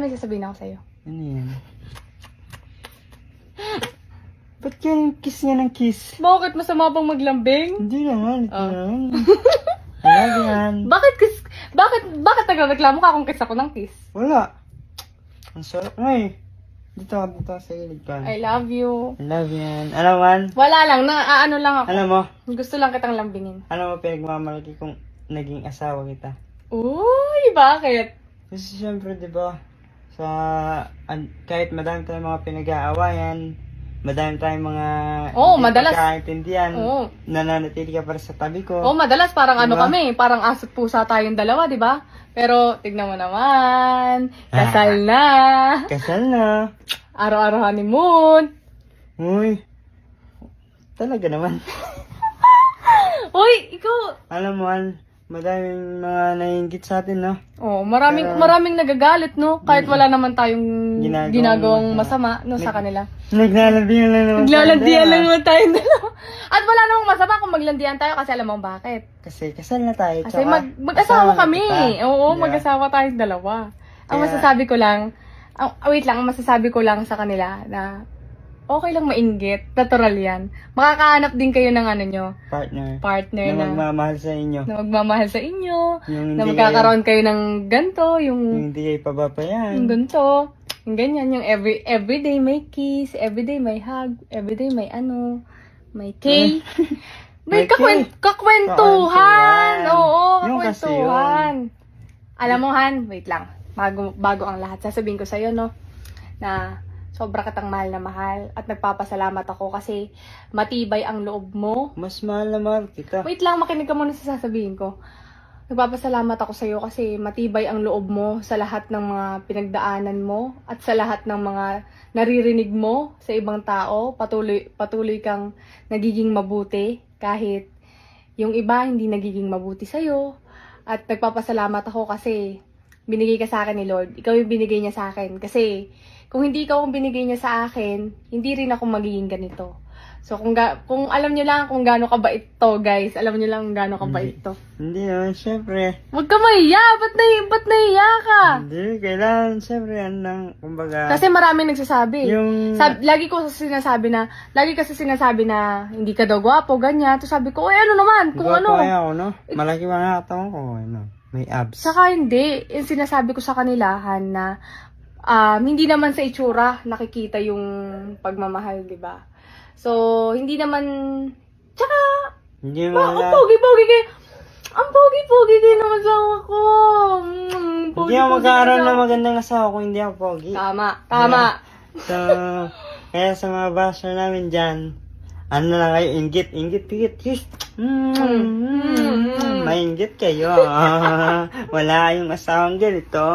May sasabihin ako sa'yo. Ano yan? Ba't yan kiss niya ng kiss? Bakit masama bang maglambing? Hindi naman, ito Oh. lang. Wala yan. Bakit nagreklamo ka kung kiss ako ng kiss? Wala. Ang sarap nga eh. Dito sa ilid ka. I love you. I love yan. Alam mo, An? Wala lang, ano lang ako. Alam mo, Gusto lang kitang lambingin. pinagmamalaki kung naging asawa kita. Uy, bakit? Kasi syempre, di ba, kahit madami tayong mga pinag-aawayan, madami tayong mga Oo, hindi madalas. pagkakaintindihan, Oo. nananatili ka para sa tabi ko. Oh, madalas parang ano Diba? kami, parang aso't pusa tayong dalawa, di ba? Pero tignan mo naman, kasal na. Kasal na. Araw-araw honeymoon. Uy, talaga naman. Uy, ikaw. Alam mo, An, madaming mga naiingit sa atin, no? Oh, maraming nagagalit, no? Kahit wala naman tayong Ginagawang ginagawang masama, no, sa kanila. Naglalandian lang naman. Naglalandian tayo, lang naman tayong dalawa. At wala namang masama kung maglandian tayo kasi alam mo bakit. Kasi kasal na tayo. Kasi tsaka mag-asawa kasama kami. kita. Oo, Yeah. mag-asawa tayong dalawa. Ang Kaya- masasabi ko lang, wait lang, ang masasabi ko lang sa kanila na okay lang mainggit, natural yan. Makakahanap din kayo ng ano nyo, partner Na na magmamahal sa inyo. magmamahal sa inyo, Yung na hindi magkakaroon kayo ng ganto, Yung yung hindi kayo pababayaan. ganto, yung ganyan, yung everyday may kiss, everyday may hug, everyday may ano, may cake. May May cake. kakwentuhan. Oo, Yung kasi kakwentuhan. Alam mo, Han, wait lang. Bago ang lahat, sasabihin ko sa'yo, no, na sobra kitang mahal na mahal at nagpapasalamat ako kasi matibay ang loob mo. Mas mahal na mahal kita. Wait lang, makinig ka muna sa sasabihin ko. Nagpapasalamat ako sa'yo kasi matibay ang loob mo sa lahat ng mga pinagdaanan mo at sa lahat ng mga naririnig mo sa ibang tao. Patuloy kang nagiging mabuti kahit yung iba hindi nagiging mabuti sa'yo. At nagpapasalamat ako kasi binigay ka sa akin ni Lord. Ikaw yung binigay niya sa akin. Kasi kung hindi ikaw ang binigay niya sa akin, hindi rin ako magiging ganito. So kung alam niyo lang kung gaano kabait to, guys. Alam niyo lang kung gaano kabait to. Hindi naman, syempre. Huwag ka mahiya! Ba't nahiya ka? Hindi, kailangan, syempre, yan lang, kumbaga. Kasi marami nagsasabi. Yung, Lagi kasi sinasabi na hindi ka daw gwapo, ganyan. To sabi ko, ano naman? Kung gwapo ano. kaya ako, no? Malaki ba nga katawan ko, ano? May abs. Saka hindi. Yung sinasabi ko sa kanila, Han, na hindi naman sa itsura nakikita yung pagmamahal, di ba? So, hindi naman. Tsaka, Hindi mo ang wala. pogi-pogi kayo. Ang pogi-pogi kayo ng asawa ko. Hindi ako magkaroon ng magandang asawa kung hindi ako pogi. Tama. So, kaya sa mga basher namin dyan, ano na lang kayo, inggit, yes. Mainggit kayo. Wala yung asawang ganito.